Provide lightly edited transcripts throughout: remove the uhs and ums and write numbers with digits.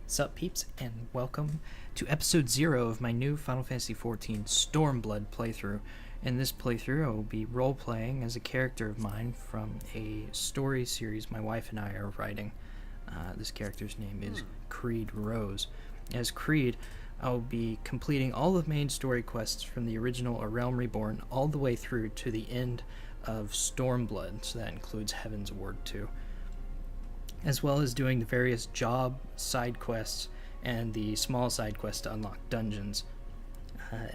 Sup peeps, and welcome to episode 0 of my new Final Fantasy XIV Stormblood playthrough. In this playthrough, I will be role-playing as a character of mine from a story series my wife and I are writing. This character's name is Kreed Rose. As Kreed, I'll be completing all the main story quests from the original A Realm Reborn all the way through to the end of Stormblood, so that includes Heaven's Ward too, as well as doing the various job side quests and the small side quests to unlock dungeons.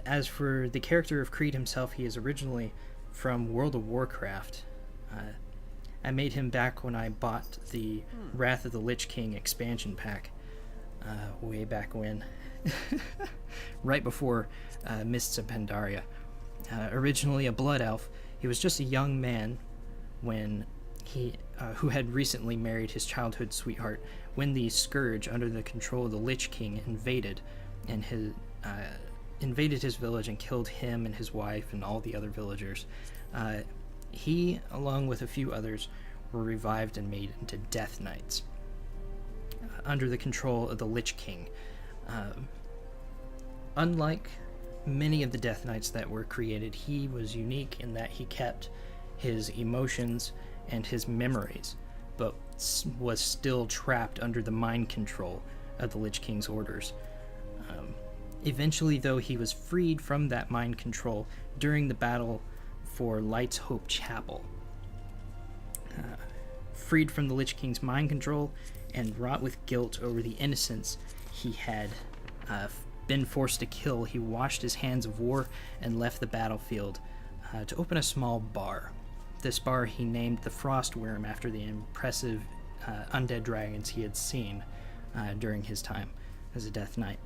As for the character of Kreed himself, he is originally from World of Warcraft. I made him back when I bought the Wrath of the Lich King expansion pack, way back when, right before Mists of Pandaria. Originally a blood elf, he was just a young man when he who had recently married his childhood sweetheart when the Scourge, under the control of the Lich King, invaded his village and killed him and his wife and all the other villagers. He, along with a few others, were revived and made into Death Knights under the control of the Lich King. Unlike many of the Death Knights that were created, he was unique in that he kept his emotions and his memories, but was still trapped under the mind control of the Lich King's orders. Eventually, though, he was freed from that mind control during the battle for Light's Hope Chapel. Freed from the Lich King's mind control and wrought with guilt over the innocents he had been forced to kill, he washed his hands of war and left the battlefield to open a small bar. This bar he named the Frostworm after the impressive undead dragons he had seen during his time as a Death Knight.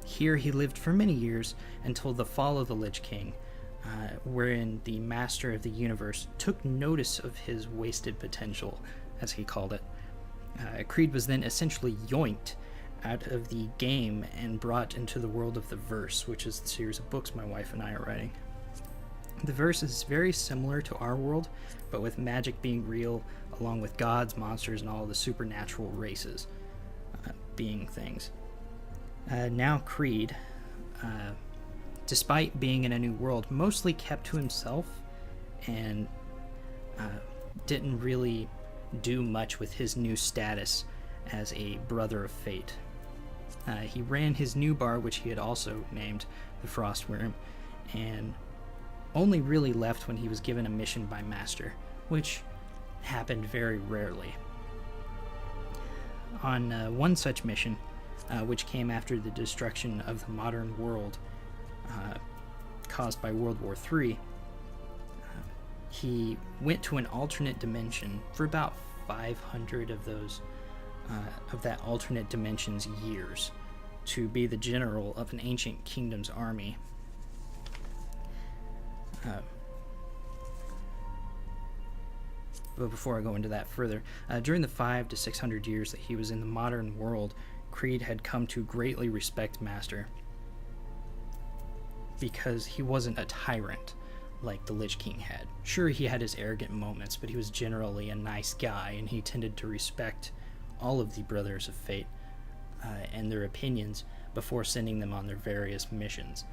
Here he lived for many years until the fall of the Lich King, wherein the Master of the Universe took notice of his wasted potential, as he called it. Kreed was then essentially yoinked out of the game and brought into the world of the Verse, which is the series of books my wife and I are writing. The Verse is very similar to our world, but with magic being real, along with gods, monsters, and all the supernatural races being things. Now Kreed, despite being in a new world, mostly kept to himself and didn't really do much with his new status as a Brother of Fate. He ran his new bar, which he had also named the Frostworm, and only really left when he was given a mission by Master, which happened very rarely. On one such mission, which came after the destruction of the modern world caused by World War III, he went to an alternate dimension for about 500 of those of that alternate dimension's years to be the general of an ancient kingdom's army. But before I go into that further, during the 500 to 600 years that he was in the modern world, Kreed had come to greatly respect Master because he wasn't a tyrant like the Lich King had. Sure, he had his arrogant moments, but he was generally a nice guy, and he tended to respect all of the Brothers of Fate and their opinions before sending them on their various missions.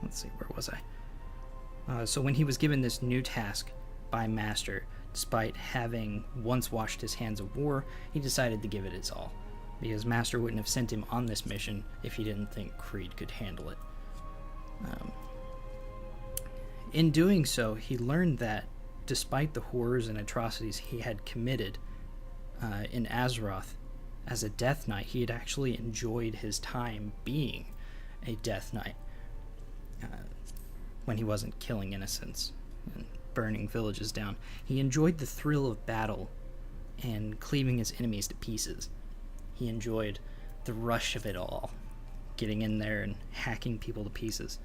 Let's see, where was I? So when he was given this new task by Master, despite having once washed his hands of war, he decided to give it his all, because Master wouldn't have sent him on this mission if he didn't think Kreed could handle it. In doing so, he learned that despite the horrors and atrocities he had committed in Azeroth as a Death Knight, he had actually enjoyed his time being a Death Knight when he wasn't killing innocents and burning villages down. He enjoyed the thrill of battle and cleaving his enemies to pieces. He enjoyed the rush of it all, getting in there and hacking people to pieces.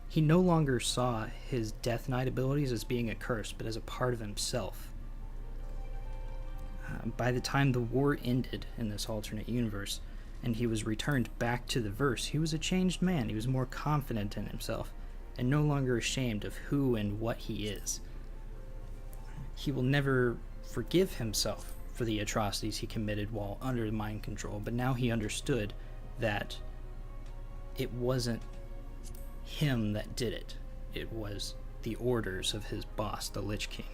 He no longer saw his Death Knight abilities as being a curse, but as a part of himself. By the time the war ended in this alternate universe, and he was returned back to the Verse, he was a changed man. He was more confident in himself, and no longer ashamed of who and what he is. he will never forgive himself for the atrocities he committed while under mind control, but now he understood that it wasn't him that did it. It was the orders of his boss, the Lich King,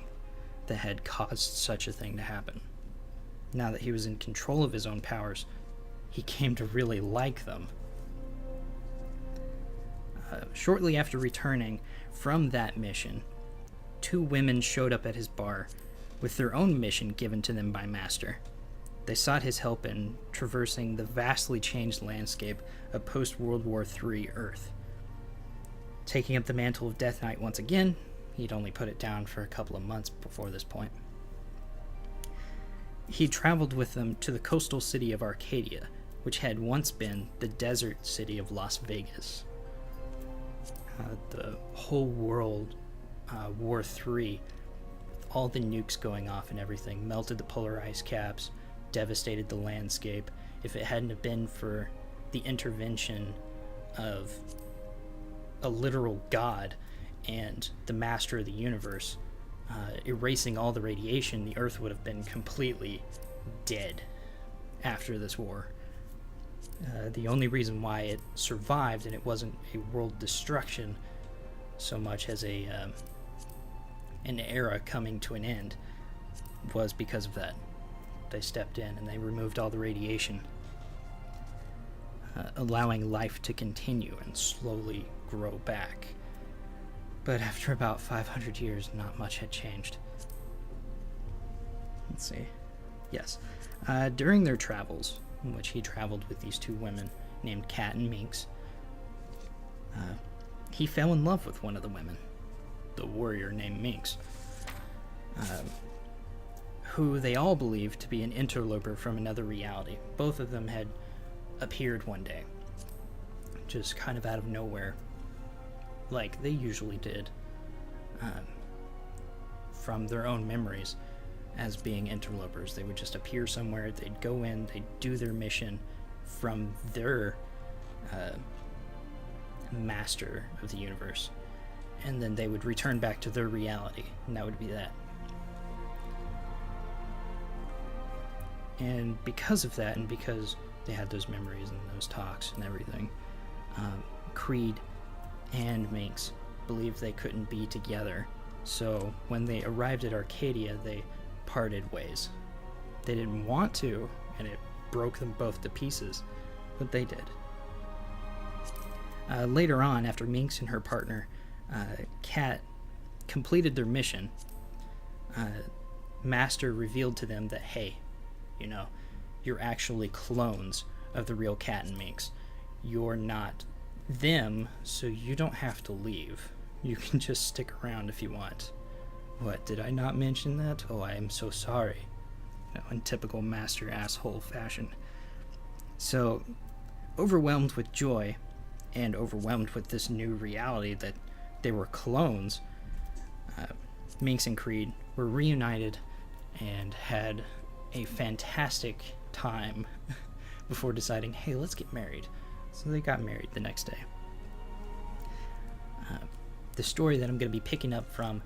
that had caused such a thing to happen. Now that he was in control of his own powers, he came to really like them. Shortly after returning from that mission, 2 women showed up at his bar with their own mission given to them by Master. They sought his help in traversing the vastly changed landscape of post-World War III Earth. Taking up the mantle of Death Knight once again, he'd only put it down for a couple of months before this point. He traveled with them to the coastal city of Arcadia, which had once been the desert city of Las Vegas. The whole world, War III, all the nukes going off and everything, melted the polar ice caps, devastated the landscape. If it hadn't have been for the intervention of a literal god and the master of the universe, erasing all the radiation, the Earth would have been completely dead after this war. The only reason why it survived and it wasn't a world destruction so much as an era coming to an end was because of that. They stepped in and they removed all the radiation, allowing life to continue and slowly grow back. But after about 500 years, not much had changed. Let's see. Yes. During their travels, in which he traveled with these 2 women named Kat and Minks, he fell in love with one of the women, the warrior named Minks, who they all believed to be an interloper from another reality. Both of them had appeared one day, just kind of out of nowhere, like they usually did, from their own memories as being interlopers. They would just appear somewhere, they'd go in, they'd do their mission from their master of the universe, and then they would return back to their reality, and that would be that. And because of that, and because they had those memories and those talks and everything, Kreed and Minks believed they couldn't be together. So when they arrived at Arcadia, they parted ways. They didn't want to, and it broke them both to pieces, but they did. Later on, after Minks and her partner, Kat, completed their mission, Master revealed to them that, hey, you know, you're actually clones of the real Kat and Minks. You're not them, so you don't have to leave. You can just stick around if you want. What, did I not mention that? Oh, I am so sorry. You know, in typical Master asshole fashion. So, overwhelmed with joy, and overwhelmed with this new reality that they were clones, Minks and Kreed were reunited and had a fantastic time before deciding, hey, let's get married. So they got married the next day. The story that I'm going to be picking up from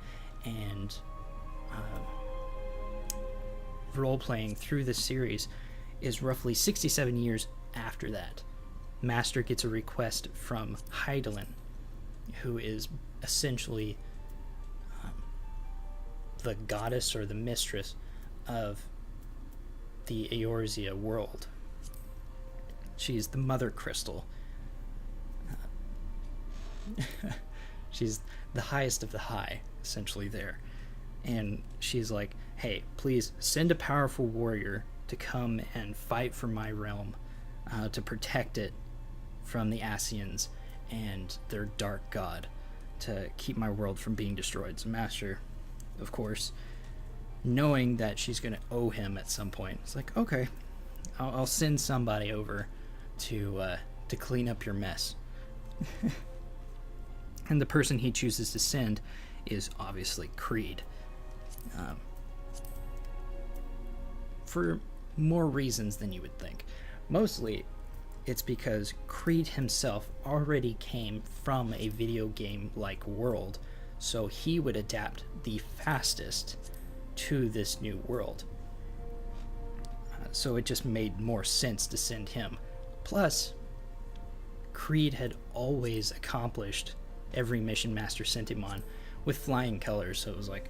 and role-playing through this series is roughly 67 years after that. Master gets a request from Hydaelyn, who is essentially the goddess or the mistress of the Eorzea world. She's the mother crystal. She's the highest of the high, essentially there. And she's like, hey, please send a powerful warrior to come and fight for my realm, to protect it from the Ascians and their dark god, to keep my world from being destroyed. So Master, of course, knowing that she's going to owe him at some point, it's like, okay, I'll send somebody over to clean up your mess. And the person he chooses to send is obviously Kreed. For more reasons than you would think. Mostly, it's because Kreed himself already came from a video game-like world, so he would adapt the fastest to this new world. So it just made more sense to send him. Plus, Kreed had always accomplished every mission Master sent him on with flying colors, so it was like,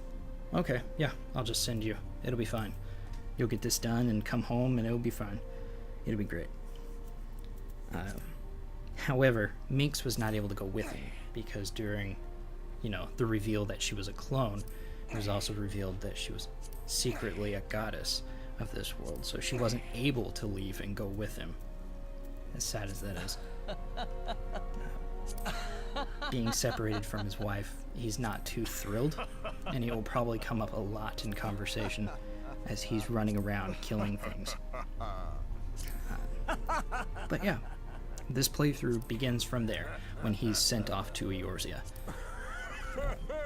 okay, yeah, I'll just send you. It'll be fine. You'll get this done and come home and it'll be fine. It'll be great. However, Minks was not able to go with him because during, the reveal that she was a clone, it was also revealed that she was secretly a goddess of this world, so she wasn't able to leave and go with him. As sad as that is. Being separated from his wife, he's not too thrilled, and it will probably come up a lot in conversation as he's running around killing things. But yeah, this playthrough begins from there, when he's sent off to Eorzea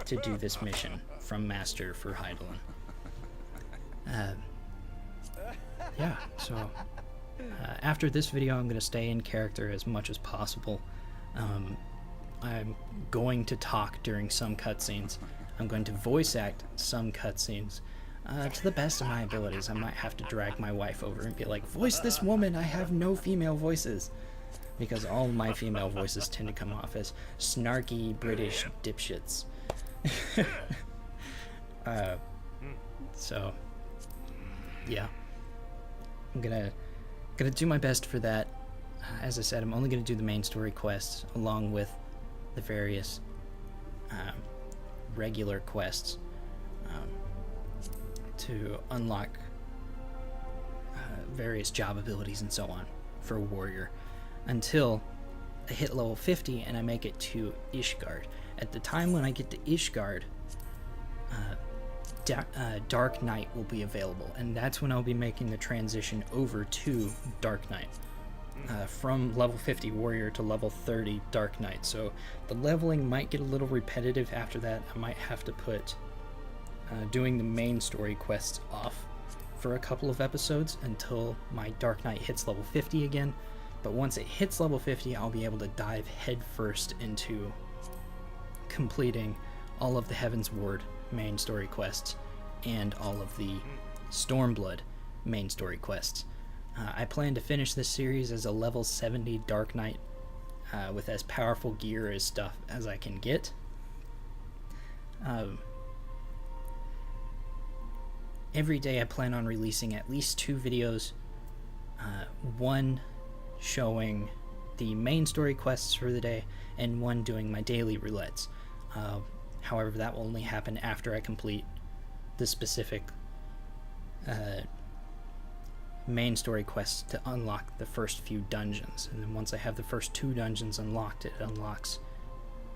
to do this mission from Master for Hydaelyn. So after this video, I'm going to stay in character as much as possible. I'm going to talk during some cutscenes. I'm going to voice act some cutscenes. To the best of my abilities, I might have to drag my wife over and be like, voice this woman, I have no female voices. Because all of my female voices tend to come off as snarky British dipshits. So, yeah. I'm gonna do my best for that. As I said, I'm only gonna do the main story quests along with the various regular quests to unlock various job abilities and so on for a warrior until I hit level 50 and I make it to Ishgard. At the time when I get to Ishgard, Dark Knight will be available, and that's when I'll be making the transition over to Dark Knight. From level 50 warrior to level 30 Dark Knight. So the leveling might get a little repetitive after that. I might have to put doing the main story quests off for a couple of episodes until my Dark Knight hits level 50 again. But once it hits level 50, I'll be able to dive headfirst into completing all of the Heaven's Ward main story quests and all of the Stormblood main story quests. I plan to finish this series as a level 70 Dark Knight with as powerful gear as stuff as I can get. Every day I plan on releasing at least 2 videos, one showing the main story quests for the day and one doing my daily roulettes. However, that will only happen after I complete the specific main story quests to unlock the first few dungeons. And then once I have the first 2 dungeons unlocked, it unlocks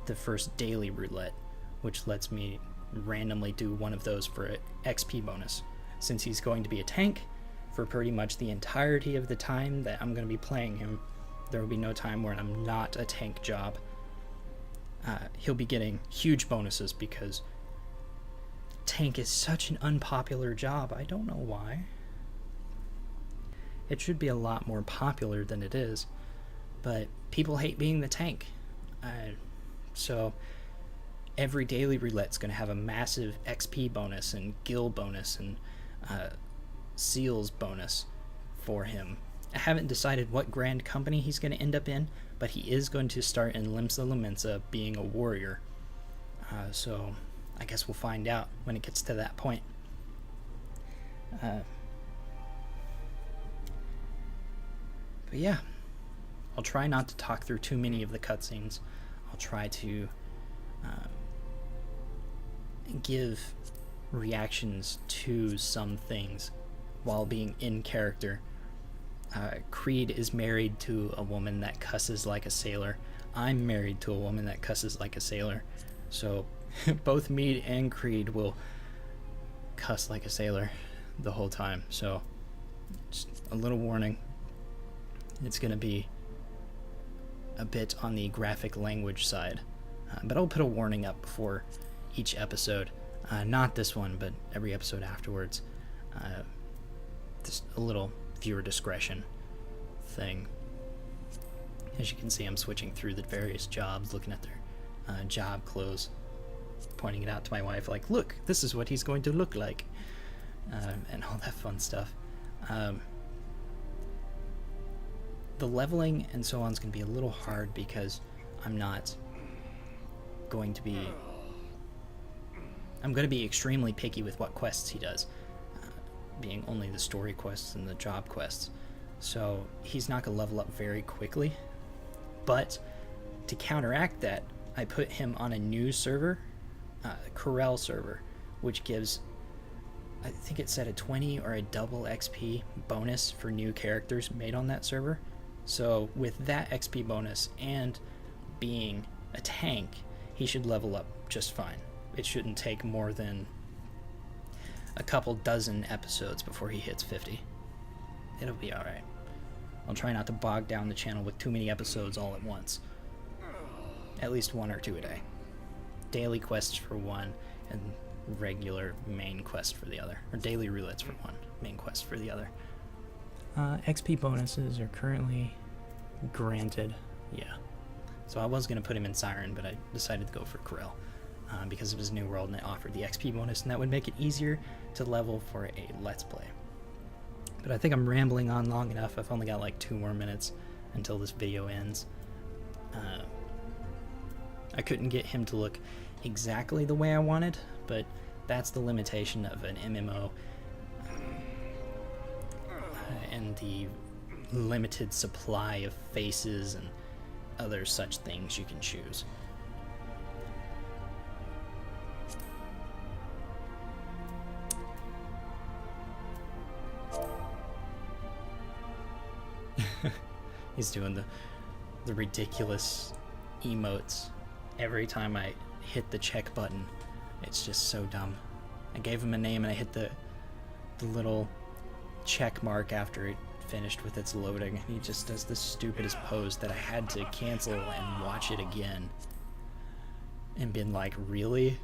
the first daily roulette, which lets me randomly do one of those for an XP bonus. Since he's going to be a tank for pretty much the entirety of the time that I'm going to be playing him, there will be no time where I'm not a tank job. He'll be getting huge bonuses because tank is such an unpopular job. I don't know why. It should be a lot more popular than it is, but people hate being the tank. So every daily roulette's going to have a massive XP bonus and gil bonus and seals bonus for him. I haven't decided what grand company he's going to end up in, but he is going to start in Limsa Lominsa being a warrior. So I guess we'll find out when it gets to that point. But yeah, I'll try not to talk through too many of the cutscenes. I'll try to give reactions to some things while being in character. Kreed is married to a woman that cusses like a sailor. I'm married to a woman that cusses like a sailor. So both me and Kreed will cuss like a sailor the whole time. So just a little warning. It's going to be a bit on the graphic language side. But I'll put a warning up before each episode. Not this one, but every episode afterwards. Just a little viewer discretion thing. As you can see, I'm switching through the various jobs, looking at their job clothes, pointing it out to my wife, like, look, this is what he's going to look like, and all that fun stuff. The leveling and so on is going to be a little hard because I'm going to be extremely picky with what quests he does, being only the story quests and the job quests. So he's not going to level up very quickly. But to counteract that, I put him on a new server, Corel server, which gives, I think it said a 20 or a double XP bonus for new characters made on that server. So with that XP bonus and being a tank, he should level up just fine. It shouldn't take more than a couple dozen episodes before he hits 50. It'll be alright. I'll try not to bog down the channel with too many episodes all at once. At least 1 or 2 a day. Daily quests for one, and regular main quest for the other. Or daily roulettes for one, main quest for the other. XP bonuses are currently granted. Yeah. So I was going to put him in Siren, but I decided to go for Corel. Because it was a new world and it offered the XP bonus, and that would make it easier to level for a Let's Play. But I think I'm rambling on long enough. I've only got like 2 more minutes until this video ends. I couldn't get him to look exactly the way I wanted, but that's the limitation of an MMO and the limited supply of faces and other such things you can choose. He's doing the ridiculous emotes every time I hit the check button. It's just so dumb. I gave him a name and I hit the little check mark after it finished with its loading. He just does the stupidest pose that I had to cancel and watch it again. And been like, really?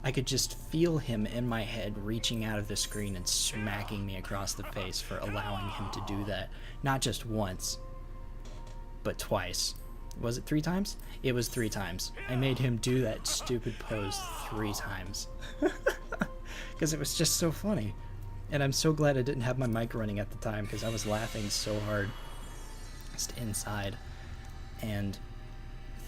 I could just feel him in my head reaching out of the screen and smacking me across the face for allowing him to do that. Not just once, but twice. Was it 3 times? It was 3 times. I made him do that stupid pose 3 times. Because it was just so funny. And I'm so glad I didn't have my mic running at the time, because I was laughing so hard just inside. And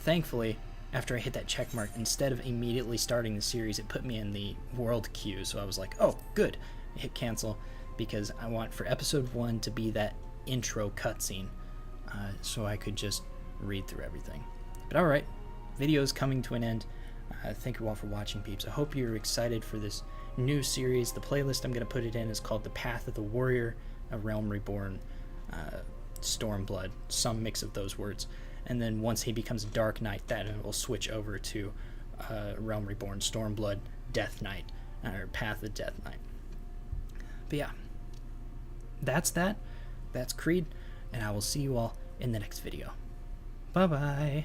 thankfully, after I hit that check mark, instead of immediately starting the series, it put me in the world queue. So I was like, oh, good. I hit cancel, because I want for episode 1 to be that intro cutscene, so I could just read through everything. But alright, video's coming to an end. Thank you all for watching, peeps. I hope you're excited for this new series. The playlist I'm going to put it in is called The Path of the Warrior, A Realm Reborn, Stormblood, some mix of those words. And then once he becomes Dark Knight, that will switch over to Realm Reborn, Stormblood, Death Knight, or Path of Death Knight. But yeah, that's Kreed, and I will see you all in the next video. Bye-bye.